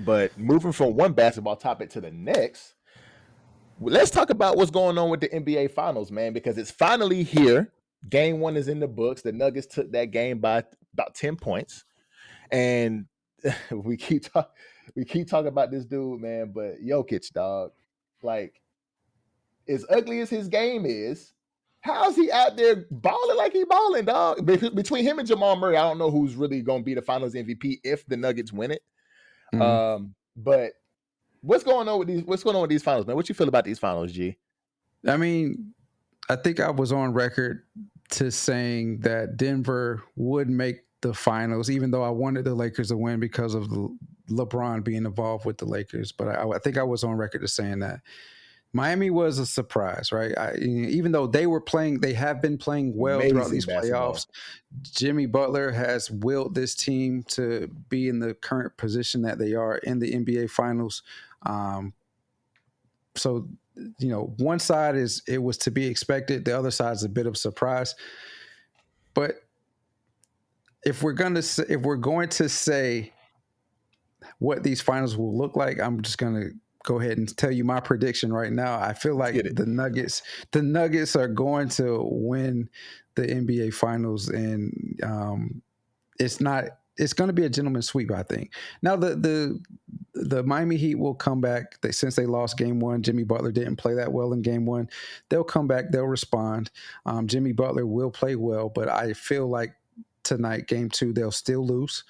But moving from one basketball topic to the next, let's talk about what's going on with the NBA Finals, man, because it's finally here. Game 1 is in the books. The Nuggets took that game by about 10 points. And we keep talking about this dude, man, but Jokic, dog, like, as ugly as his game is, how's he out there balling like he balling, dog? Between him and Jamal Murray, I don't know who's really going to be the Finals MVP if the Nuggets win it. But what's going on with these finals, man? What you feel about these finals, G? I mean, I think I was on record to saying that Denver would make the finals, even though I wanted the Lakers to win because of LeBron being involved with the Lakers. But I think I was on record to saying that Miami was a surprise, right? Even though they have been playing well throughout these playoffs. Jimmy Butler has willed this team to be in the current position that they are in the NBA Finals. So, one side it was to be expected. The other side is a bit of a surprise. But if we're going to say what these finals will look like, I'm just going to go ahead and tell you my prediction right now. I feel like the Nuggets are going to win the NBA Finals, and it's going to be a gentleman's sweep, I think. Now the Miami Heat will come back. Since they lost game 1, Jimmy Butler didn't play that well in game 1. They'll come back. They'll respond. Jimmy Butler will play well, but I feel like tonight, game 2, they'll still lose.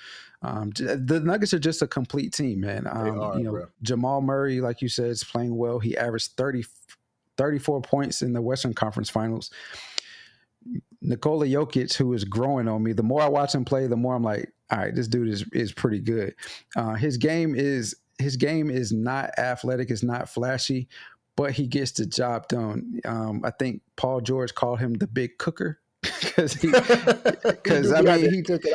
The Nuggets are just a complete team, man. Bro. Jamal Murray, like you said, is playing well. He averaged 34 points in the Western Conference Finals. Nikola Jokic, who is growing on me, the more I watch him play, the more I'm like, all right, this dude is pretty good. His game is not athletic, it's not flashy, but he gets the job done. I think Paul George called him the big cooker. Because he just be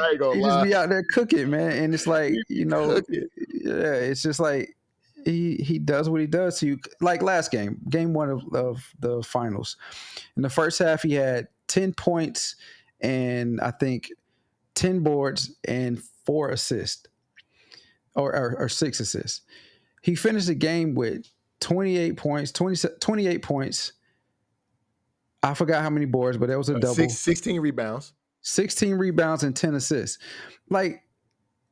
out there cooking, man, and it's like it's just like he does what he does to you. Like last game 1 of the finals, in the first half he had 10 points and I think 10 boards and 4 assists, or 6 assists. He finished the game with 28 points. I forgot how many boards, but that was a double. 16 rebounds. 16 rebounds and 10 assists. Like,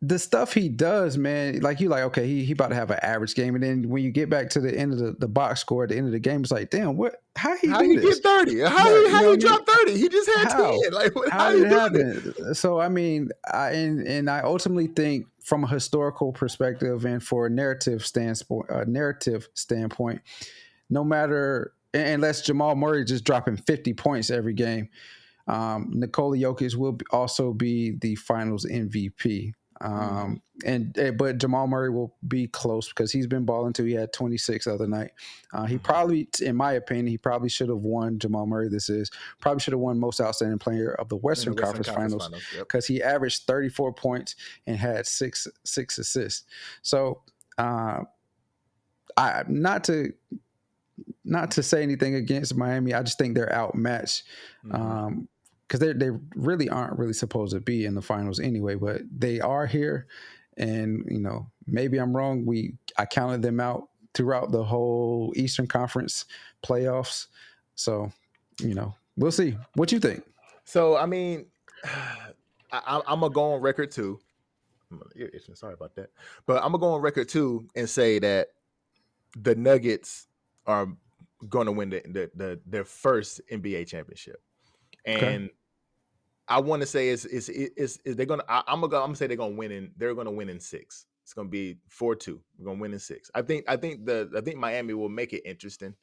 the stuff he does, man, like you like, okay, he about to have an average game. And then when you get back to the end of the box score at the end of the game, it's like, damn, how he get 30? How he dropped 30? He just had 10. Like, how did it happen? So, I mean, I ultimately think from a historical perspective and for a narrative standpoint, no matter, unless Jamal Murray just dropping 50 points every game, Nikola Jokic will also be the Finals MVP. But Jamal Murray will be close because he's been balling too. He had 26 the other night. He probably, in my opinion, should have won. Jamal Murray, probably should have won Most Outstanding Player of the Western Conference Finals because he averaged 34 points and had six assists. So, not to say anything against Miami, I just think they're outmatched. Because they really aren't really supposed to be in the finals anyway, but they are here, and maybe I'm wrong. I counted them out throughout the whole Eastern Conference playoffs, so we'll see. What you think? So I mean, I'm gonna go on record too. Sorry about that, but I'm gonna go on record too and say that the Nuggets are going to win their first NBA championship. And I want to say is they're gonna. I'm gonna say they're gonna win in 6. It's gonna be 4-2. We're gonna win in 6. I think Miami will make it interesting,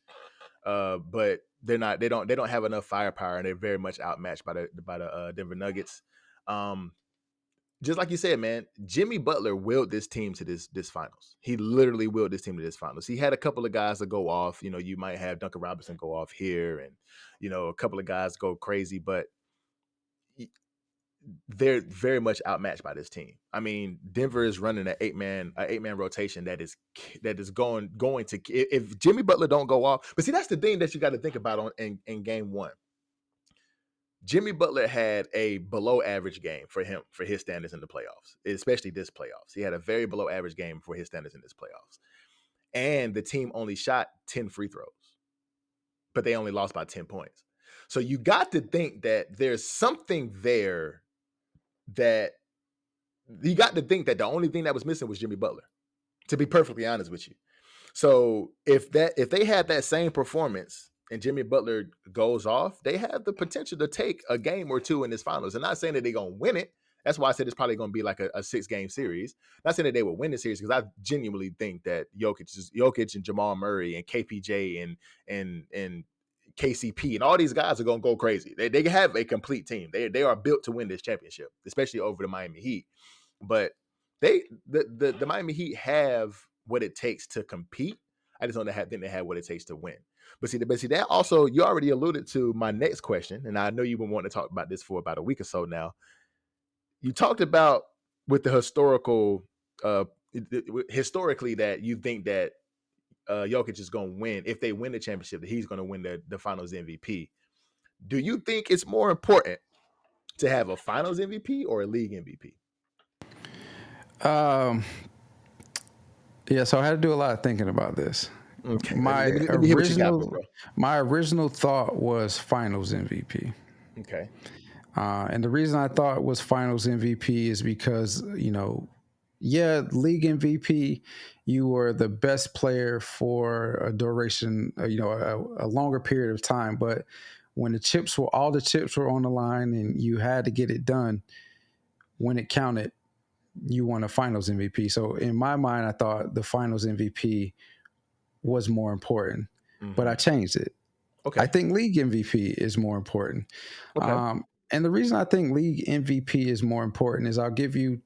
but they're not. They don't have enough firepower, and they're very much outmatched by the Denver Nuggets. Just like you said, man, Jimmy Butler willed this team to this finals. He literally willed this team to this finals. He had a couple of guys that go off. You might have Duncan Robinson go off here, and a couple of guys go crazy, but they're very much outmatched by this team. I mean, Denver is running an 8-man rotation that is going to, if Jimmy Butler don't go off. But see, that's the thing that you got to think about in game 1. Jimmy Butler had a below average game for his standards in the playoffs, especially this playoffs. He had a very below average game for his standards in this playoffs. And the team only shot 10 free throws, but they only lost by 10 points. So you got to think that there's something there that you got to think that the only thing that was missing was Jimmy Butler, to be perfectly honest with you. So if they had that same performance and Jimmy Butler goes off, they have the potential to take a game or two in this finals. I'm not saying that they're going to win it. That's why I said it's probably going to be like a 6-game series. Not saying that they will win the series, because I genuinely think that Jokic and Jamal Murray and KPJ and KCP and all these guys are going to go crazy. They have a complete team. They are built to win this championship, especially over the Miami Heat. But the Miami Heat have what it takes to compete. I just don't think they have what it takes to win. But see, that also, you already alluded to my next question, and I know you've been wanting to talk about this for about a week or so now. You talked about with the historically that you think that Jokic is going to win. If they win the championship, that he's going to win the Finals MVP. Do you think it's more important to have a Finals MVP or a league MVP? Yeah, so I had to do a lot of thinking about this. Okay, My let me hear what you got, bro. My original thought was Finals MVP. Okay. And the reason I thought it was Finals MVP is because, league MVP, you were the best player for a duration, a longer period of time. But when all the chips were on the line and you had to get it done, when it counted, you won a Finals MVP. So in my mind, I thought the Finals MVP was more important, but I changed it. Okay. I think league MVP is more important. Okay. And the reason I think league MVP is more important is I'll give you,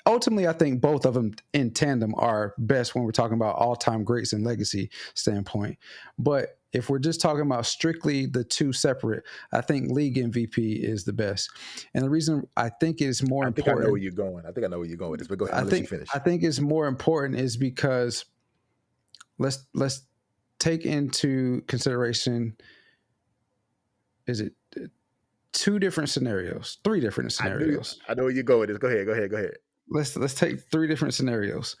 ultimately, I think both of them in tandem are best when we're talking about all-time greats and legacy standpoint. But if we're just talking about strictly the two separate, I think league MVP is the best. And the reason I think it's more important. I think I know where you're going. I think I know where you're going with this, but go ahead. I'll let you finish. I think it's more important is because let's take into consideration, is it three different scenarios? I know where you go with this. Go ahead. Let's take three different scenarios.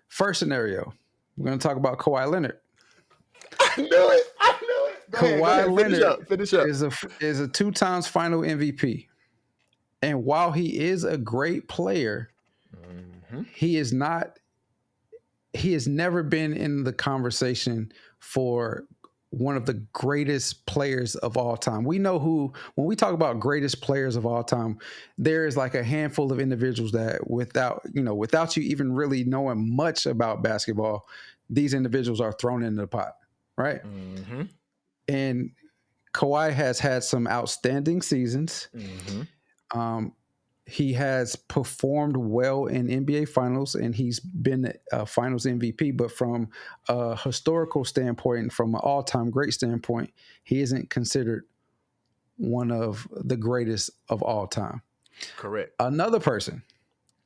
First scenario, we're going to talk about Kawhi Leonard. I knew it. Kawhi Leonard finish up. is a 2 times final MVP. And while he is a great player, he has never been in the conversation for one of the greatest players of all time. We know when we talk about greatest players of all time, there is like a handful of individuals that without you even really knowing much about basketball, these individuals are thrown into the pot, right? Mm-hmm. And Kawhi has had some outstanding seasons. Mm-hmm. He has performed well in NBA Finals, and he's been a Finals MVP. But from a historical standpoint, from an all-time great standpoint, he isn't considered one of the greatest of all time. Correct. Another person,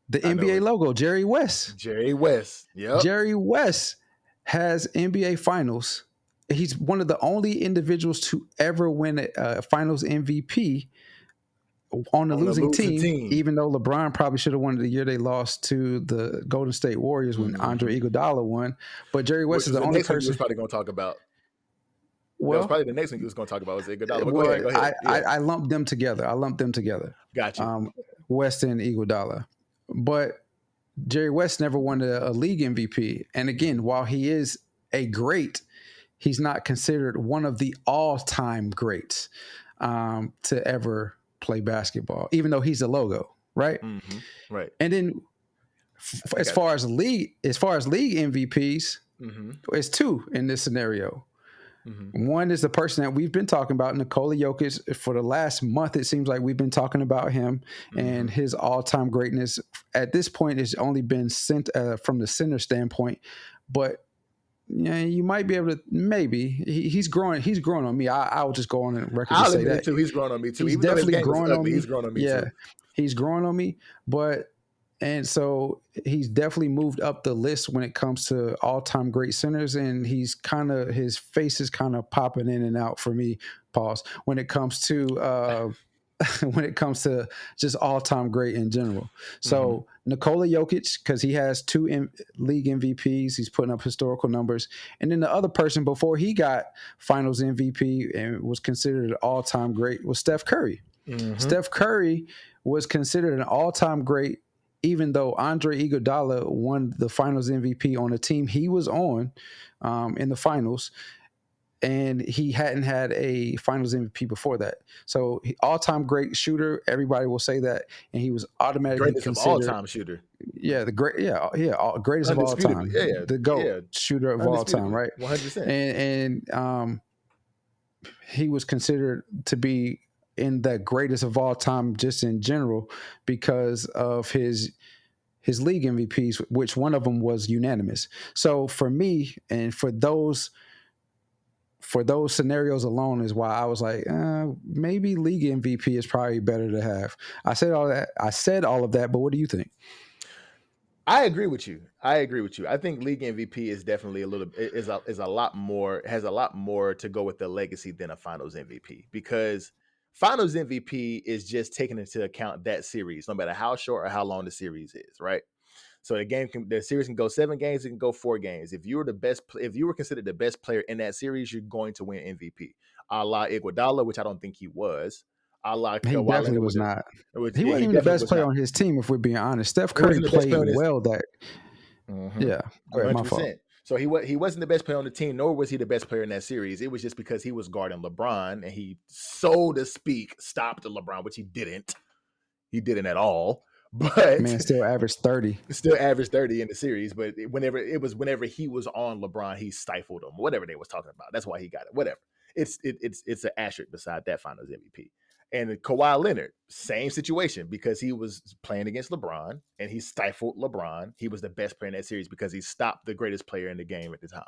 the NBA logo, Jerry West. Yep. Jerry West has NBA Finals. He's one of the only individuals to ever win a Finals MVP on the losing team, even though LeBron probably should have won the year they lost to the Golden State Warriors when Andre Iguodala won. But Jerry West is the only person you was probably going to talk about. Well, that was probably the next one you was going to talk about was Iguodala. But go ahead. I lumped them together. Gotcha. West and Iguodala. But Jerry West never won a league MVP. And again, while he is a great, he's not considered one of the all-time greats to ever play basketball, even though he's a logo, right? Mm-hmm. Right. And then as far as league MVPs, it's two in this scenario. One is the person that we've been talking about, Nikola Jokic. For the last month, it seems like we've been talking about him and his all-time greatness. At this point, it's only been sent from the center standpoint, but you might be able to. Maybe he's growing. He's growing on me. I'll just go on and record to say that too. He's growing on me too. He's Even definitely though growing on me. He's growing on me too. He's growing on me. And so he's definitely moved up the list when it comes to all-time great centers, and his face is kind of popping in and out for me. Pause. When it comes to when it comes to just all-time great in general. Mm-hmm. So Nikola Jokic, because he has two league MVPs, he's putting up historical numbers. And then the other person before he got Finals MVP and was considered an all-time great was Steph Curry. Mm-hmm. Steph Curry was considered an all-time great, even though Andre Iguodala won the Finals MVP on a team he was on in the finals, and he hadn't had a Finals MVP before that. So all-time great shooter, everybody will say that, and he was automatically Greatest of all considered, time shooter. yeah, greatest of all Undisputedly. time, Yeah, yeah, the GOAT yeah. shooter of all time, Undisputedly. right? 100%. And he was considered to be in the greatest of all time just in general because of his league MVPs, which one of them was unanimous. So for me, and for those scenarios alone is why I was like, maybe league MVP is probably better to have. I said all that. I said all of that, but what do you think? I agree with you. I think league MVP is definitely is a lot more, has a lot more to go with the legacy than a Finals MVP, because Finals MVP is just taking into account that series, no matter how short or how long the series is, right? So the series can go 7 games, it can go 4 games. If you were if you were considered the best player in that series, you're going to win MVP. A la Iguodala, which I don't think he was. A la He Kawhi definitely Leonard, was not. which He yeah, wasn't he even the definitely best was player not. on his team, if we're being honest. Steph He Curry wasn't the best played player on his. well. That Mm-hmm. Yeah, go ahead. My fault. 100%. So he wasn't the best player on the team, nor was he the best player in that series. It was just because he was guarding LeBron, and he, so to speak, stopped LeBron, which he didn't. He didn't at all. But Man still averaged 30. still averaged 30 in the series. But whenever he was on LeBron, he stifled him. Whatever they was talking about. That's why he got it. Whatever. It's an asterisk beside that Finals MVP. And Kawhi Leonard, same situation, because he was playing against LeBron and he stifled LeBron. He was the best player in that series because he stopped the greatest player in the game at the time,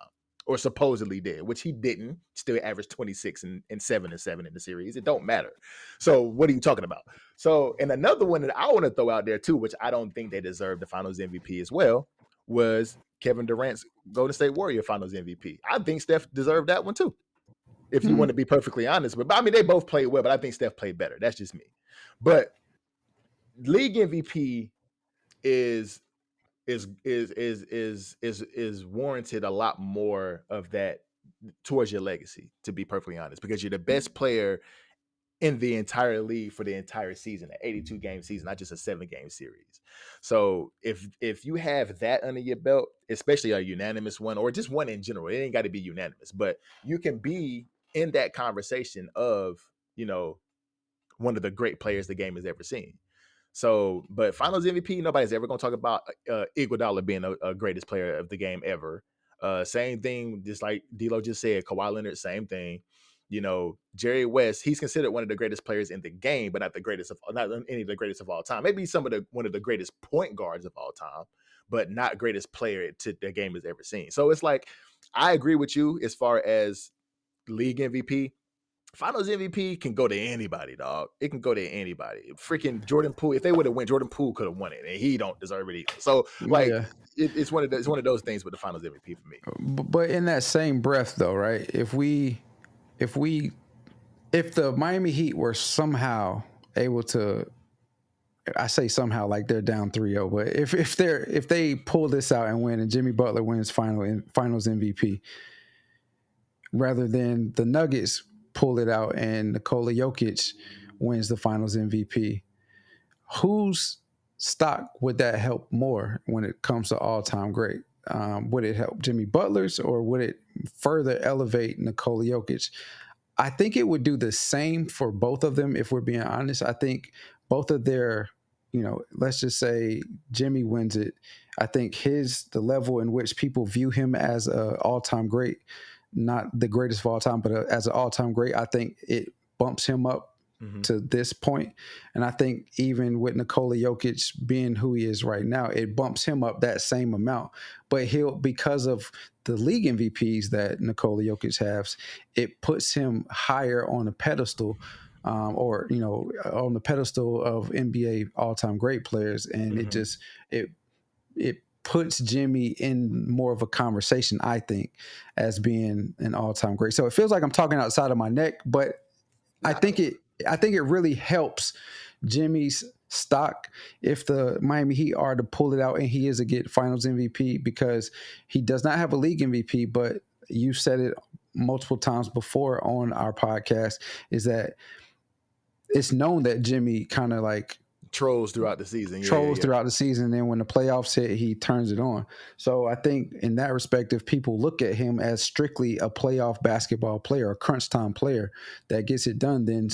or supposedly did, which he didn't. Still averaged 26 and 7 in the series. It don't matter. So what are you talking about? So, and another one that I want to throw out there too, which I don't think they deserve the Finals MVP as well, was Kevin Durant's Golden State Warrior Finals MVP. I think Steph deserved that one too, if you want to be perfectly honest. But I mean, they both played well, but I think Steph played better. That's just me. But league MVP is is warranted a lot more of that towards your legacy, to be perfectly honest, because you're the best player in the entire league for the entire season, an 82 game season, not just a 7 game series. So if you have that under your belt, especially a unanimous one or just one in general, it ain't got to be unanimous, but you can be in that conversation of, one of the great players the game has ever seen. So, but Finals MVP, nobody's ever going to talk about Iguodala being a greatest player of the game ever. Same thing, just like D'Lo just said, Kawhi Leonard, same thing. Jerry West, he's considered one of the greatest players in the game, but not any of the greatest of all time. Maybe one of the greatest point guards of all time, but not greatest player the game has ever seen. So it's like, I agree with you as far as league MVP. Finals MVP can go to anybody, dog. It can go to anybody. Freaking Jordan Poole. If they would have won, Jordan Poole could have won it, and he don't deserve it either. So, like, Yeah, it's one of those things with the Finals MVP for me. but in that same breath, though, right? If the Miami Heat were somehow able to, I say somehow like they're down 3-0, but if they pull this out and win, and Jimmy Butler wins Finals MVP, rather than the Nuggets pull it out and Nikola Jokic wins the Finals MVP, whose stock would that help more when it comes to all-time great? Would it help Jimmy Butler's, or would it further elevate Nikola Jokic? I think it would do the same for both of them, if we're being honest. I think both of their, let's just say Jimmy wins it. I think the level in which people view him as an all-time great, not the greatest of all time, but as an all-time great, I think it bumps him up to this point. And I think even with Nikola Jokic being who he is right now, it bumps him up that same amount. But because of the league MVPs that Nikola Jokic has, it puts him higher on a pedestal, or on the pedestal of NBA all-time great players, and it puts Jimmy in more of a conversation, I think, as being an all-time great. So it feels like I'm talking outside of my neck, but I think it I think it really helps Jimmy's stock if the Miami Heat are to pull it out and he is a get Finals MVP, because he does not have a league MVP. But you said it multiple times before on our podcast, is that it's known that Jimmy kind of like trolls throughout the season. trolls Yeah. throughout the season. And then when the playoffs hit, he turns it on. So I think in that respect, if people look at him as strictly a playoff basketball player, a crunch time player that gets it done, then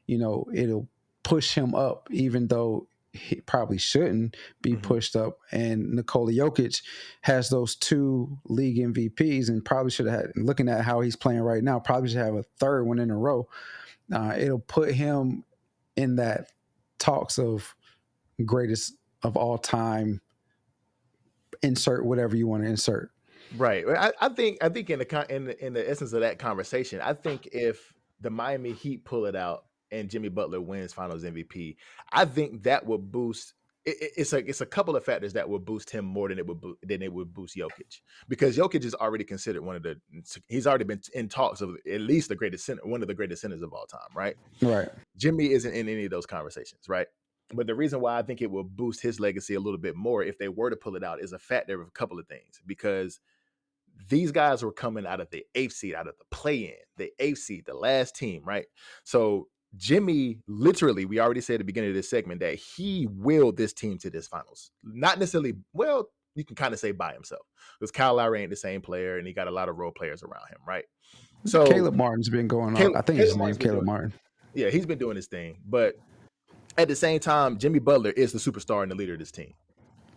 it'll push him up, even though he probably shouldn't be pushed up. And Nikola Jokic has those 2 league MVPs and probably should have had, looking at how he's playing right now, probably should have a 3rd one in a row. It'll put him in that talks of greatest of all time. Insert whatever you want to insert. Right. I think in the essence of that conversation, I think if the Miami Heat pull it out and Jimmy Butler wins Finals MVP, I think that will boost. It's a couple of factors that will boost him more than it would boost Jokic, because Jokic is already considered he's already been in talks of at least the greatest center, one of the greatest centers of all time, right? Right. Jimmy isn't in any of those conversations, right? But the reason why I think it will boost his legacy a little bit more if they were to pull it out is a factor of a couple of things, because these guys were coming out of the 8th seed, out of the play-in, the 8th seed, the last team, right? So Jimmy, literally, we already said at the beginning of this segment that he willed this team to this finals. Not necessarily, well, you can kind of say by himself, because Kyle Lowry ain't the same player, and he got a lot of role players around him, right? So Caleb Martin's been going on. I think his name Caleb Martin. Yeah, he's been doing his thing. But at the same time, Jimmy Butler is the superstar and the leader of this team.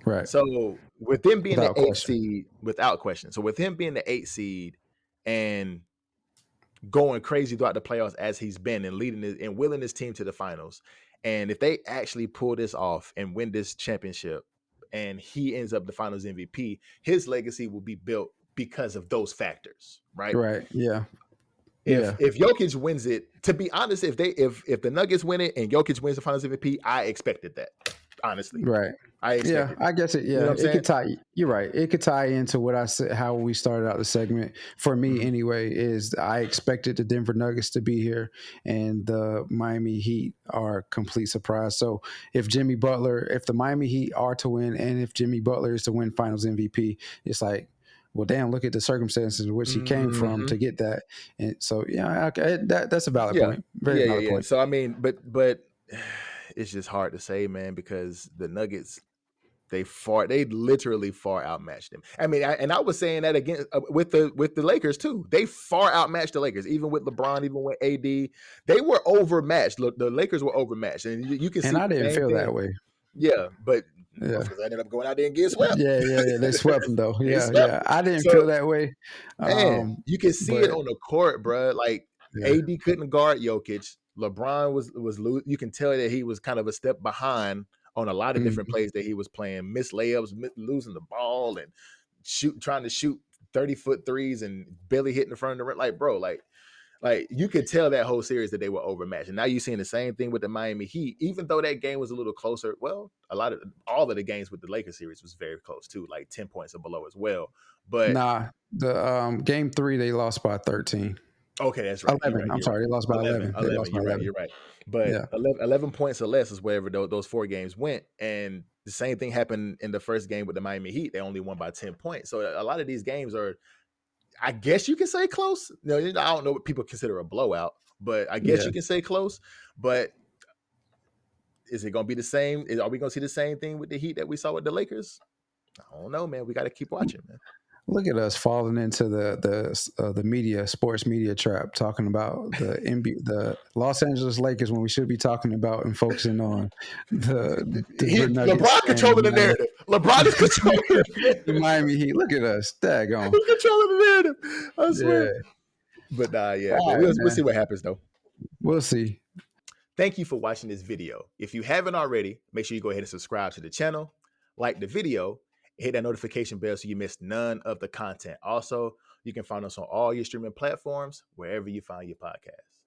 Right. So with them being Without the 8th question. seed, without question. So with him being the 8th seed and going crazy throughout the playoffs as he's been, and leading it and willing his team to the finals, and if they actually pull this off and win this championship and he ends up the Finals MVP, his legacy will be built because of those factors, right? Right. Yeah. If Jokic wins it, to be honest, if the Nuggets win it and Jokic wins the Finals MVP, I expected that. Honestly, right. I expected. Yeah, I guess it. Yeah, You know what I'm it saying? could tie. You're right. It could tie into what I said. How we started out the segment for me, anyway, is I expected the Denver Nuggets to be here, and the Miami Heat are a complete surprise. So if the Miami Heat are to win, and if Jimmy Butler is to win Finals MVP, it's like, well, damn, look at the circumstances in which he came from to get that. And so, yeah, okay, that's a valid point. Very valid point. So I mean, but it's just hard to say, man, because the Nuggets, they literally far outmatched them. I mean, I was saying that again with the Lakers too. They far outmatched the Lakers, even with LeBron, even with AD. They were overmatched. Look, the Lakers were overmatched, and you can see. And I didn't feel that way. Yeah, but because I ended up going out there and getting swept. Yeah. They swept them though. Yeah. I didn't feel that way. Man, you can see it on the court, bro. Like AD couldn't guard Jokic. LeBron was you can tell that he was kind of a step behind on a lot of different plays that he was playing, missed layups, losing the ball, and trying to shoot 30-foot threes and barely hitting the front of the rim. Like, bro, like you could tell that whole series that they were overmatched. And now you're seeing the same thing with the Miami Heat, even though that game was a little closer. Well, all of the games with the Lakers series was very close too, like 10 points or below as well. But the game 3 they lost by 13. Okay, that's right. 11. I'm sorry, they lost by 11. They lost by 11. You're right. But 11 points or less is wherever those 4 games went. And the same thing happened in the first game with the Miami Heat. They only won by 10 points. So a lot of these games are, I guess you can say close. No, I don't know what people consider a blowout, but I guess you can say close. But is it going to be the same? Are we going to see the same thing with the Heat that we saw with the Lakers? I don't know, man. We got to keep watching, man. Look at us falling into the media, sports media trap, talking about the Los Angeles Lakers when we should be talking about and focusing on the LeBron controlling the narrative. LeBron is controlling the Miami Heat. Look at us, daggone. He's controlling the narrative. I swear. Yeah. But we'll see what happens though. We'll see. Thank you for watching this video. If you haven't already, make sure you go ahead and subscribe to the channel, like the video, hit that notification bell so you miss none of the content. Also, you can find us on all your streaming platforms, wherever you find your podcasts.